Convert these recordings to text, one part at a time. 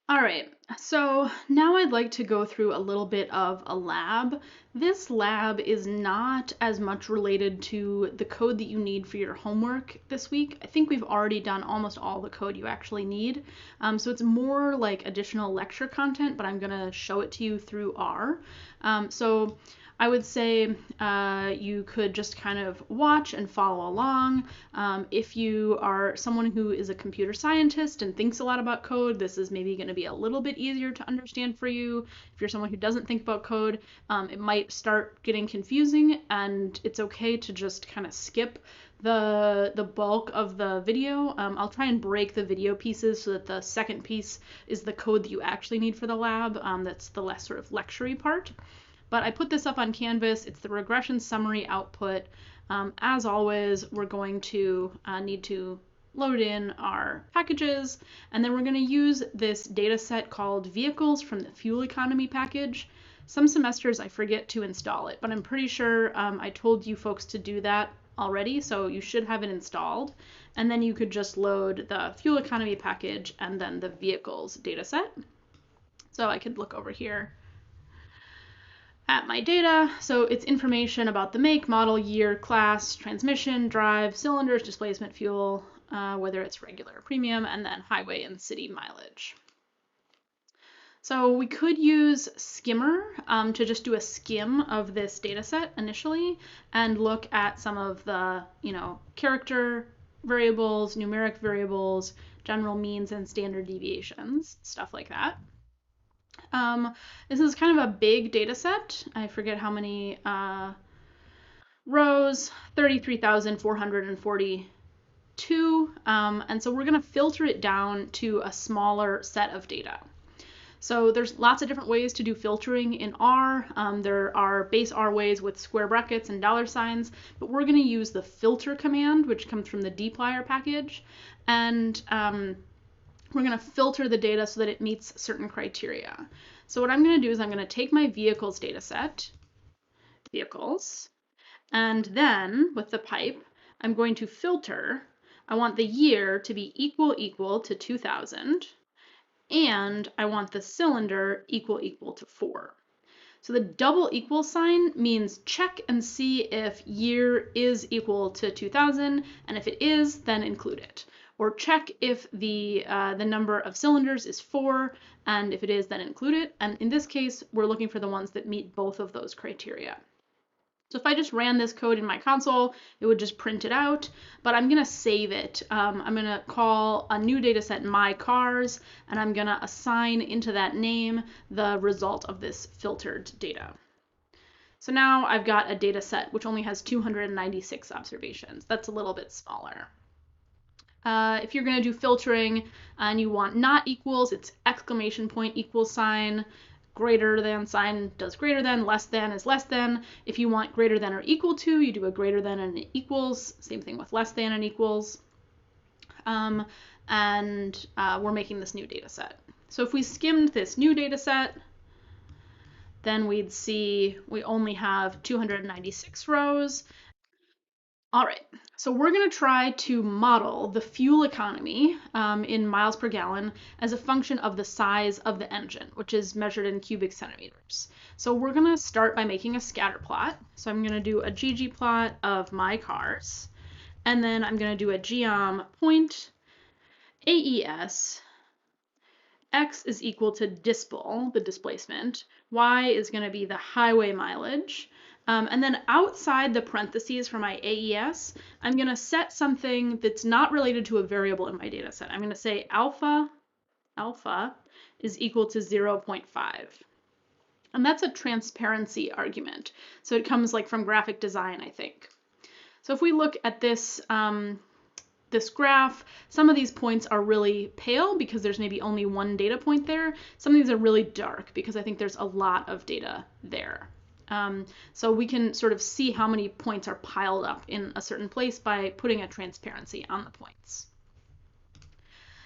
All right, so now I'd like to go through a little bit of a lab. This lab is not as much related to the code that you need for your homework this week. I think we've already done almost all the code you actually need. So it's more like additional lecture content, but I'm gonna show it to you through R. So I would say you could just kind of watch and follow along. If you are someone who is a computer scientist and thinks a lot about code, this is maybe going to be a little bit easier to understand for you. If you're someone who doesn't think about code, it might start getting confusing, and it's okay to just kind of skip the bulk of the video. I'll try and break the video pieces so that the second piece is the code that you actually need for the lab. That's the less sort of lecture-y part. But I put this up on Canvas. It's the regression summary output. As always, we're going to need to load in our packages, and then we're going to use this data set called vehicles from the fuel economy package. Some semesters I forget to install it, but I'm pretty sure I told you folks to do that already, so you should have it installed. And then you could just load the fuel economy package and then the vehicles data set. So I could look over here at my data. So it's information about the make, model, year, class, transmission, drive, cylinders, displacement, fuel, whether it's regular or premium, and then highway and city mileage. So we could use Skimmer to just do a skim of this data set initially and look at some of the, character variables, numeric variables, general means and standard deviations, stuff like that. This is kind of a big data set. I forget how many rows, 33,442. And so we're going to filter it down to a smaller set of data. So there's lots of different ways to do filtering in R. There are base R ways with square brackets and dollar signs, but we're going to use the filter command, which comes from the dplyr package. And we're going to filter the data so that it meets certain criteria. So what I'm going to do is I'm going to take my vehicles data set, vehicles, and then with the pipe, I'm going to filter. I want the year to be equal to 2000, and I want the cylinder equal to 4. So the double equal sign means check and see if year is equal to 2000, and if it is, then include it. Or check if the number of cylinders is 4, and if it is, then include it. And in this case, we're looking for the ones that meet both of those criteria. So if I just ran this code in my console, it would just print it out, but I'm going to save it. I'm going to call a new data set my cars, and I'm going to assign into that name the result of this filtered data. So now I've got a data set which only has 296 observations. That's a little bit smaller. If you're going to do filtering and you want not equals, it's exclamation point equals sign, greater than sign does greater than, less than is less than. If you want greater than or equal to, you do a greater than and an equals. Same thing with less than and equals. We're making this new data set. So if we skimmed this new data set, then we'd see we only have 296 rows. All right, so we're going to try to model the fuel economy in miles per gallon as a function of the size of the engine, which is measured in cubic centimeters. So we're going to start by making a scatter plot. So I'm going to do a ggplot of my cars, and then I'm going to do a geom point AES. X is equal to dispel, the displacement. Y is going to be the highway mileage. And then outside the parentheses for my AES, I'm going to set something that's not related to a variable in my data set. I'm going to say alpha is equal to 0.5. And that's a transparency argument. So it comes like from graphic design, I think. So if we look at this, this graph, some of these points are really pale because there's maybe only one data point there. Some of these are really dark because I think there's a lot of data there. So we can sort of see how many points are piled up in a certain place by putting a transparency on the points.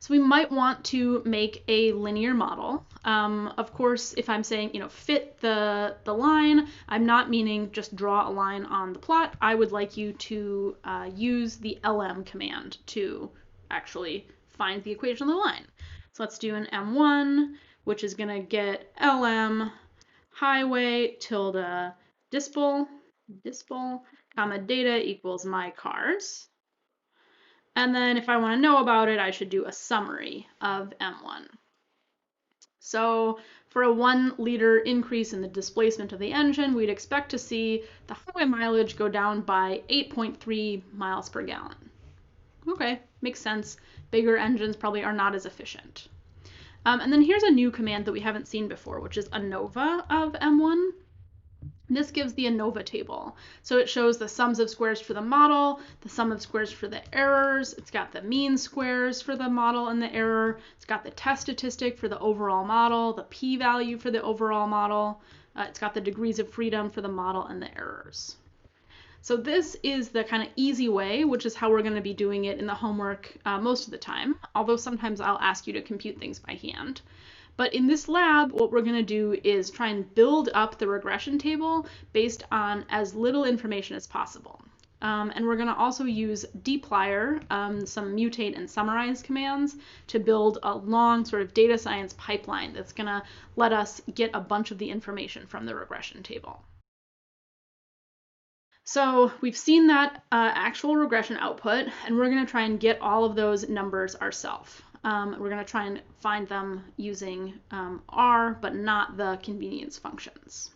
So we might want to make a linear model. Of course, if I'm saying, fit the line, I'm not meaning just draw a line on the plot. I would like you to use the lm command to actually find the equation of the line. So So let's do an M1, which is going to get LM highway tilde dispel, comma data equals my cars. And then if I want to know about it, I should do a summary of M1. So for a 1 liter increase in the displacement of the engine, we'd expect to see the highway mileage go down by 8.3 miles per gallon. Okay, makes sense. Bigger engines probably are not as efficient. And then here's a new command that we haven't seen before, which is ANOVA of M1. This gives the ANOVA table. So it shows the sums of squares for the model, the sum of squares for the errors. It's got the mean squares for the model and the error. It's got the test statistic for the overall model, the p-value for the overall model. It's got the degrees of freedom for the model and the errors. So this is the kind of easy way, which is how we're going to be doing it in the homework most of the time, although sometimes I'll ask you to compute things by hand. But in this lab, what we're going to do is try and build up the regression table based on as little information as possible. And we're going to also use dplyr, some mutate and summarize commands to build a long sort of data science pipeline that's going to let us get a bunch of the information from the regression table. So we've seen that actual regression output, and we're going to try and get all of those numbers ourselves. We're going to try and find them using R, but not the convenience functions.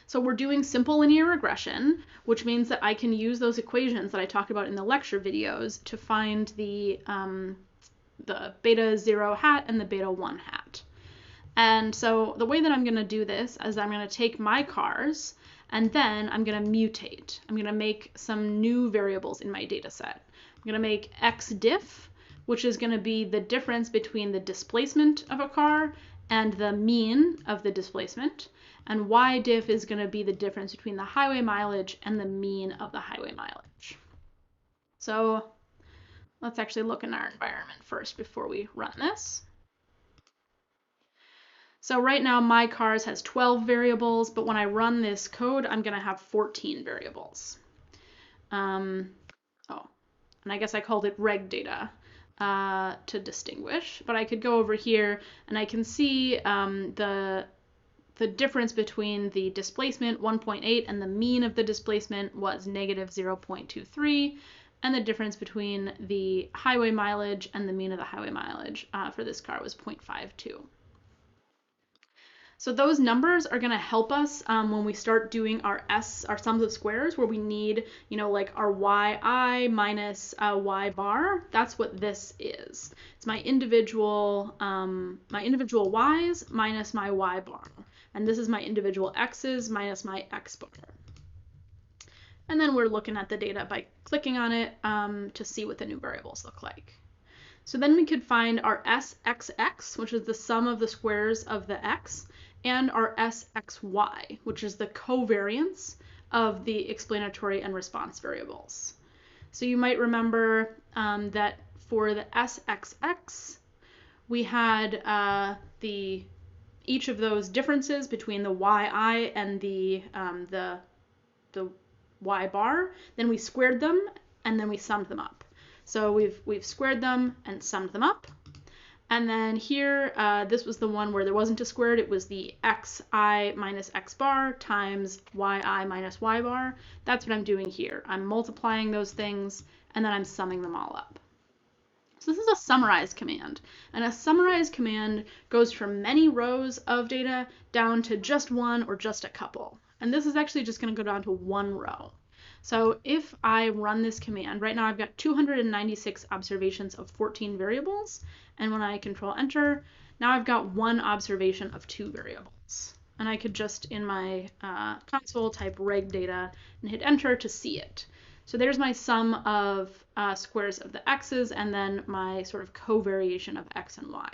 So we're doing simple linear regression, which means that I can use those equations that I talked about in the lecture videos to find the beta 0 hat and the beta 1 hat. And so the way that I'm going to do this is I'm going to take my cars, and then I'm going to mutate. I'm going to make some new variables in my data set. I'm going to make xdiff, which is going to be the difference between the displacement of a car and the mean of the displacement. And ydiff is going to be the difference between the highway mileage and the mean of the highway mileage. So let's actually look in our environment first before we run this. So right now my cars has 12 variables, but when I run this code, I'm going to have 14 variables. And I guess I called it reg data to distinguish, but I could go over here and I can see the difference between the displacement 1.8 and the mean of the displacement was negative 0.23, and the difference between the highway mileage and the mean of the highway mileage for this car was 0.52. So those numbers are going to help us when we start doing our sums of squares, where we need, like our yi minus y bar. That's what this is. It's my individual y's minus my y bar. And this is my individual x's minus my x bar. And then we're looking at the data by clicking on it to see what the new variables look like. So then we could find our sxx, which is the sum of the squares of the x, and our sxy, which is the covariance of the explanatory and response variables. So you might remember that for the sxx, we had each of those differences between the yi and the y bar. Then we squared them, and then we summed them up. So we've squared them and summed them up. And then here, this was the one where there wasn't a squared. It was the xi minus x bar times yi minus y bar. That's what I'm doing here. I'm multiplying those things, and then I'm summing them all up. So this is a summarize command. And a summarize command goes from many rows of data down to just one or just a couple. And this is actually just going to go down to one row. So if I run this command, right now I've got 296 observations of 14 variables, and when I control enter, now I've got one observation of 2 variables. And I could just in my console type reg data and hit enter to see it. So there's my sum of squares of the x's and then my sort of covariation of x and y.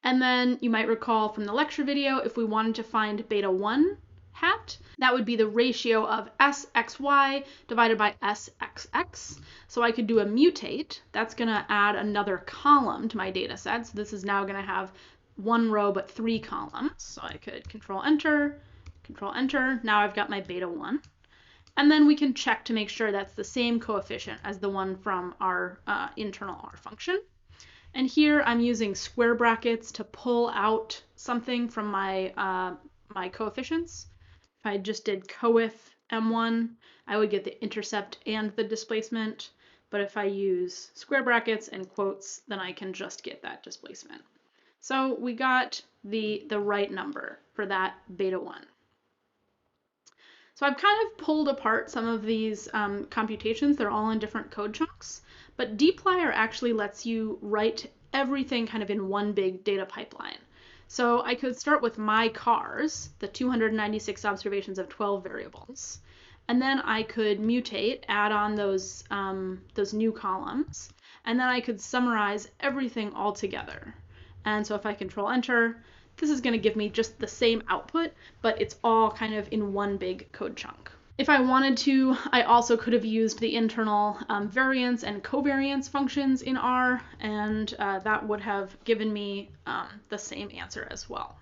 And then you might recall from the lecture video, if we wanted to find beta 1 hat, that would be the ratio of sxy divided by sxx. So I could do a mutate. That's going to add another column to my data set. So this is now going to have 1 row but 3 columns. So I could control enter. Now I've got my beta 1. And then we can check to make sure that's the same coefficient as the one from our internal R function. And here I'm using square brackets to pull out something from my, my coefficients. If I just did coef m1, I would get the intercept and the displacement. But if I use square brackets and quotes, then I can just get that displacement. So we got the right number for that beta 1. So I've kind of pulled apart some of these computations. They're all in different code chunks, but dplyr actually lets you write everything kind of in one big data pipeline. So I could start with my cars, the 296 observations of 12 variables, and then I could mutate, add on those new columns, and then I could summarize everything all together. And so if I control enter, this is going to give me just the same output, but it's all kind of in one big code chunk. If I wanted to, I also could have used the internal variance and covariance functions in R, and that would have given me the same answer as well.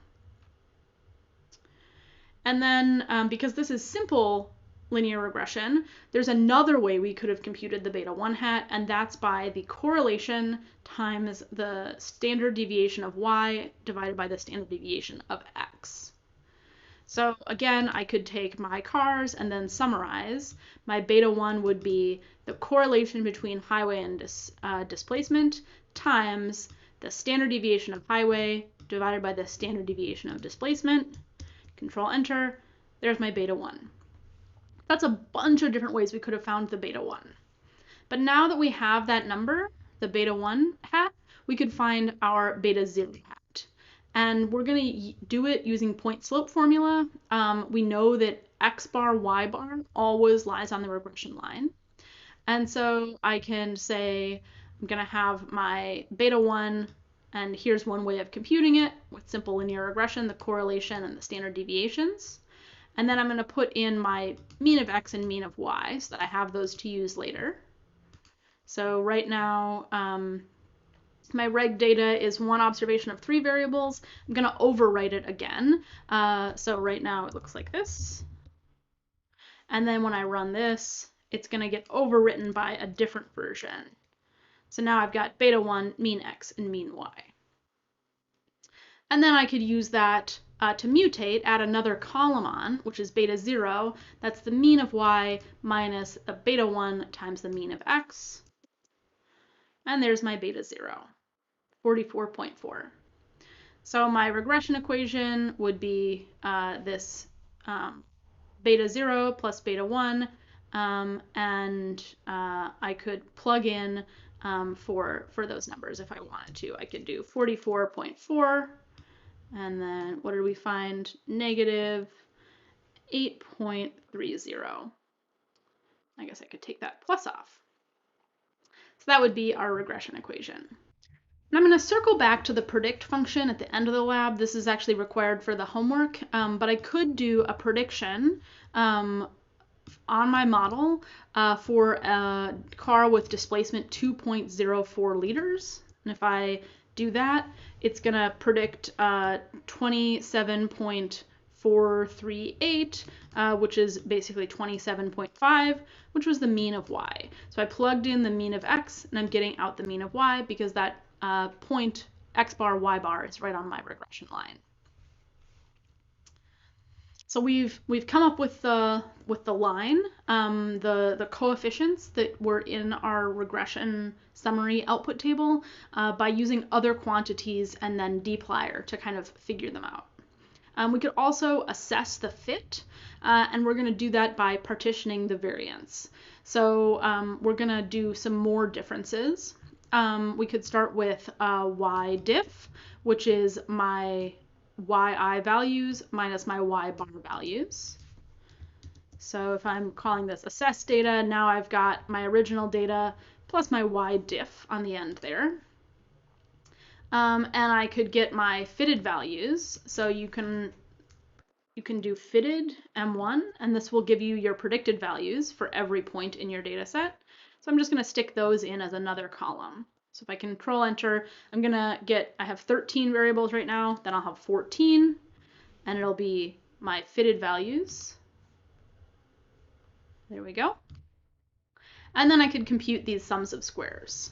And then because this is simple linear regression, there's another way we could have computed the beta 1 hat, and that's by the correlation times the standard deviation of y divided by the standard deviation of x. So again, I could take my cars and then summarize. My beta 1 would be the correlation between highway and displacement times the standard deviation of highway divided by the standard deviation of displacement. Control enter, there's my beta 1. That's a bunch of different ways we could have found the beta 1. But now that we have that number, the beta 1 hat, we could find our beta 0 hat. And we're going to do it using point slope formula. We know that x bar, y bar always lies on the regression line. And so I can say I'm going to have my beta 1, and here's one way of computing it with simple linear regression, the correlation and the standard deviations. And then I'm going to put in my mean of x and mean of y so that I have those to use later. So right now, my reg data is one observation of 3 variables. I'm going to overwrite it again. So right now it looks like this. And then when I run this, it's going to get overwritten by a different version. So now I've got beta 1, mean x, and mean y. And then I could use that to mutate, add another column on, which is beta 0. That's the mean of y minus the beta 1 times the mean of x. And there's my beta 0, 44.4. So my regression equation would be this beta 0 plus beta 1, and I could plug in for those numbers if I wanted to. I could do 44.4, and then what did we find? Negative 8.30. I guess I could take that plus off. So that would be our regression equation. And I'm going to circle back to the predict function at the end of the lab. This is actually required for the homework, but I could do a prediction on my model for a car with displacement 2.04 liters. And if I do that, it's going to predict 27.438, which is basically 27.5, which was the mean of y. So I plugged in the mean of x, and I'm getting out the mean of y because that point x bar, y bar is right on my regression line. So we've come up with the line, the coefficients that were in our regression summary output table by using other quantities and then dplyr to kind of figure them out. We could also assess the fit, and we're going to do that by partitioning the variance. So we're going to do some more differences. We could start with y diff, which is my yi values minus my y bar values. So if I'm calling this assess data, now I've got my original data plus my y diff on the end there. And I could get my fitted values. So you can do fitted M1, and this will give you your predicted values for every point in your data set. So I'm just going to stick those in as another column. So if I control enter, I'm going to get, I have 13 variables right now, then I'll have 14, and it'll be my fitted values. There we go. And then I could compute these sums of squares.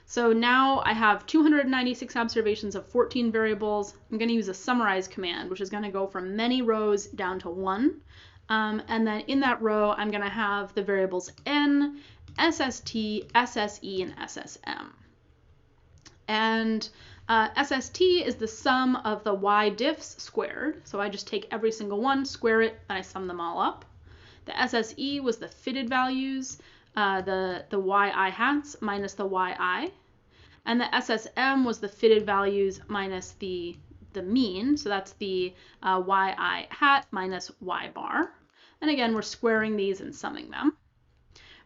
So now I have 296 observations of 14 variables. I'm going to use a summarize command, which is going to go from many rows down to one. And then in that row, I'm going to have the variables n, SST, SSE, and SSM. And SST is the sum of the y diffs squared. So I just take every single one, square it, and I sum them all up. The SSE was the fitted values, the yi hats minus the yi. And the SSM was the fitted values minus the mean. So that's the yi hat minus y bar. And again, we're squaring these and summing them.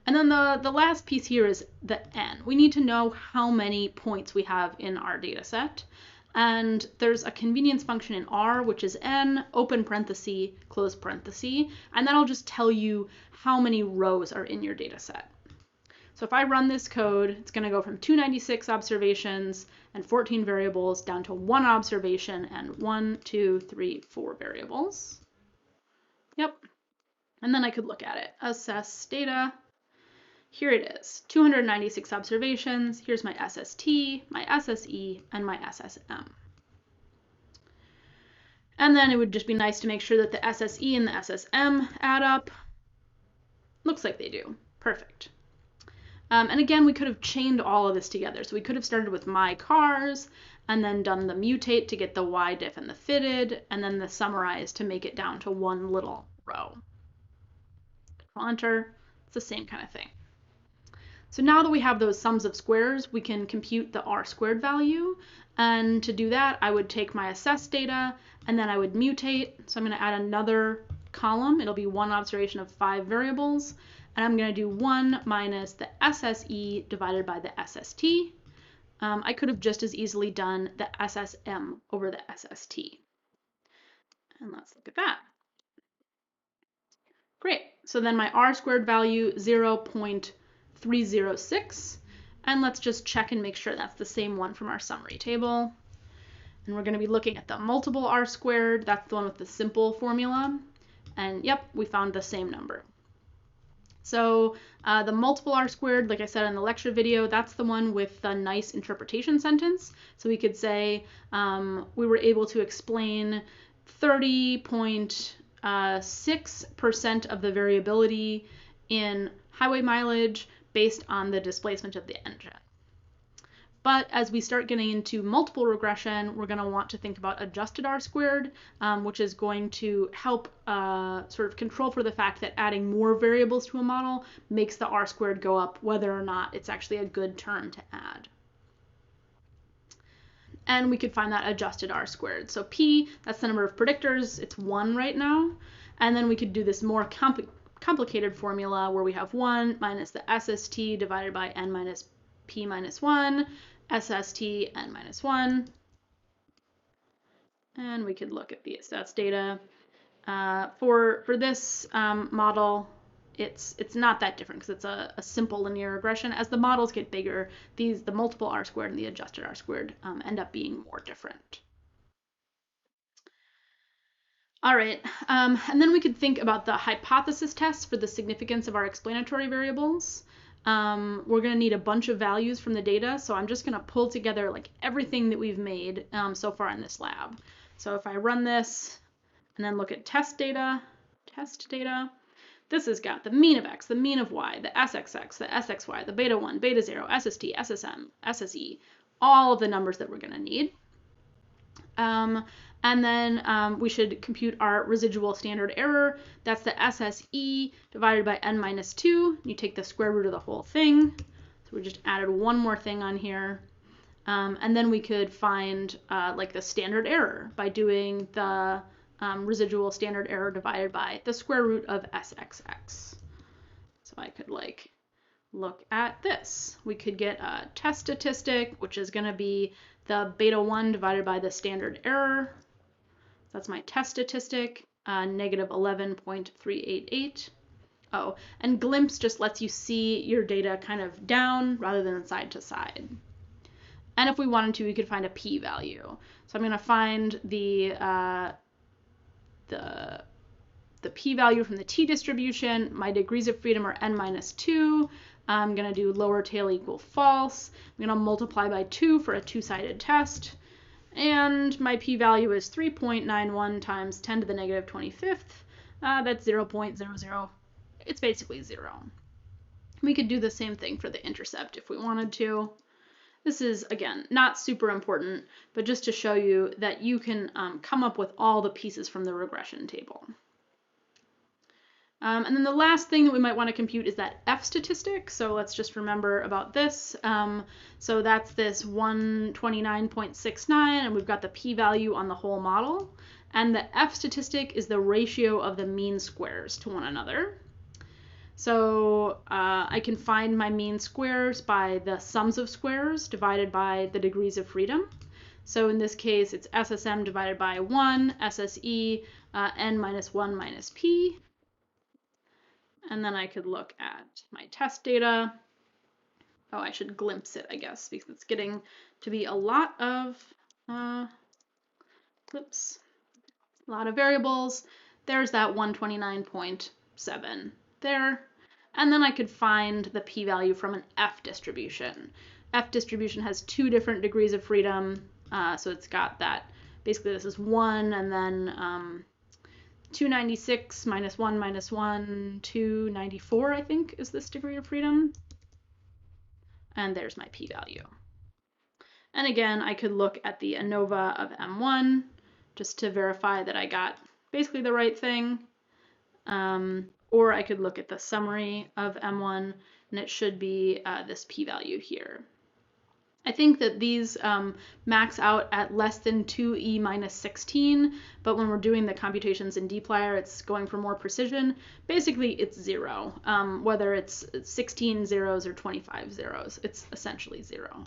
And then the last piece here is the n. We need to know how many points we have in our data set. And there's a convenience function in R, which is n, open parenthesis, close parenthesis, and that'll just tell you how many rows are in your data set. So if I run this code, it's going to go from 296 observations and 14 variables down to one observation and 1, 2, 3, 4 variables. Yep. And then I could look at it. Assess data. Here it is, 296 observations. Here's my SST, my SSE, and my SSM. And then it would just be nice to make sure that the SSE and the SSM add up. Looks like they do. Perfect. And again, we could have chained all of this together. So we could have started with my cars and then done the mutate to get the y diff and the fitted, and then the summarize to make it down to one little row. Enter. It's the same kind of thing. So now that we have those sums of squares, we can compute the r squared value. And to do that, I would take my assessed data and then I would mutate. So I'm going to add another column. It'll be one observation of 5 variables. And I'm going to do 1 minus the SSE divided by the SST. I could have just as easily done the SSM over the SST. And let's look at that. Great. So then my r squared value, 0.306. And let's just check and make sure that's the same one from our summary table. And we're going to be looking at the multiple r squared. That's the one with the simple formula. And yep, we found the same number. So the multiple r squared, like I said in the lecture video, that's the one with the nice interpretation sentence. So we could say we were able to explain 30.6% of the variability in highway mileage based on the displacement of the engine. But as we start getting into multiple regression, we're going to want to think about adjusted r squared, which is going to help sort of control for the fact that adding more variables to a model makes the r squared go up, whether or not it's actually a good term to add. And we could find that adjusted r squared. So p, that's the number of predictors. It's 1 right now. And then we could do this more complicated formula where we have 1 minus the SST divided by n minus p minus 1, SST n minus 1. And we could look at the stats data. For this model, it's not that different because it's a simple linear regression. As the models get bigger, the multiple r squared and the adjusted r squared end up being more different. All right, and then we could think about the hypothesis test for the significance of our explanatory variables. We're going to need a bunch of values from the data, so I'm just going to pull together like everything that we've made so far in this lab. So if I run this and then look at test data, this has got the mean of x, the mean of y, the SXX, the SXY, the beta 1, beta 0, SST, SSM, SSE, all of the numbers that we're going to need. And then we should compute our residual standard error. That's the SSE divided by n minus 2. You take the square root of the whole thing. So we just added one more thing on here. And then we could find like the standard error by doing the residual standard error divided by the square root of SXX. So I could like look at this. We could get a test statistic, which is going to be the beta 1 divided by the standard error. That's my test statistic, negative 11.388. Oh, and glimpse just lets you see your data kind of down rather than side to side. And if we wanted to, we could find a p-value. So I'm going to find the the p-value from the t-distribution. My degrees of freedom are n-2. I'm going to do lower tail equal false. I'm going to multiply by 2 for a two-sided test. And my p-value is 3.91 times 10 to the negative 25th. That's 0.00. It's basically 0. We could do the same thing for the intercept if we wanted to. This is, again, not super important, but just to show you that you can come up with all the pieces from the regression table. And then the last thing that we might want to compute is that F statistic. So let's just remember about this. So that's this 129.69, and we've got the p-value on the whole model. And the F statistic is the ratio of the mean squares to one another. So I can find my mean squares by the sums of squares divided by the degrees of freedom. So in this case, it's SSM divided by 1, SSE, n minus 1 minus p. And then I could look at my test data. Oh, I should glimpse it, I guess, because it's getting to be a lot of variables. There's that 129.7 there. And then I could find the p-value from an F distribution. F distribution has 2 different degrees of freedom. So it's got that, basically this is 1, and then 296 minus 1 minus 1, 294, I think, is this degree of freedom. And there's my p-value. And again, I could look at the ANOVA of M1 just to verify that I got basically the right thing. Or I could look at the summary of M1, and it should be this p-value here. I think that these max out at less than 2e minus 16, but when we're doing the computations in dplyr, it's going for more precision. Basically, it's 0. Whether it's 16 zeros or 25 zeros, it's essentially 0.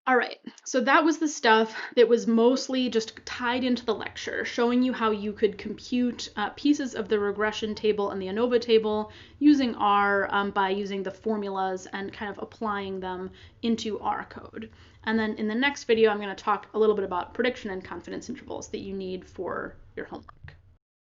All right, so that was the stuff that was mostly just tied into the lecture, showing you how you could compute pieces of the regression table and the ANOVA table using R by using the formulas and kind of applying them into R code. And then in the next video, I'm going to talk a little bit about prediction and confidence intervals that you need for your homework.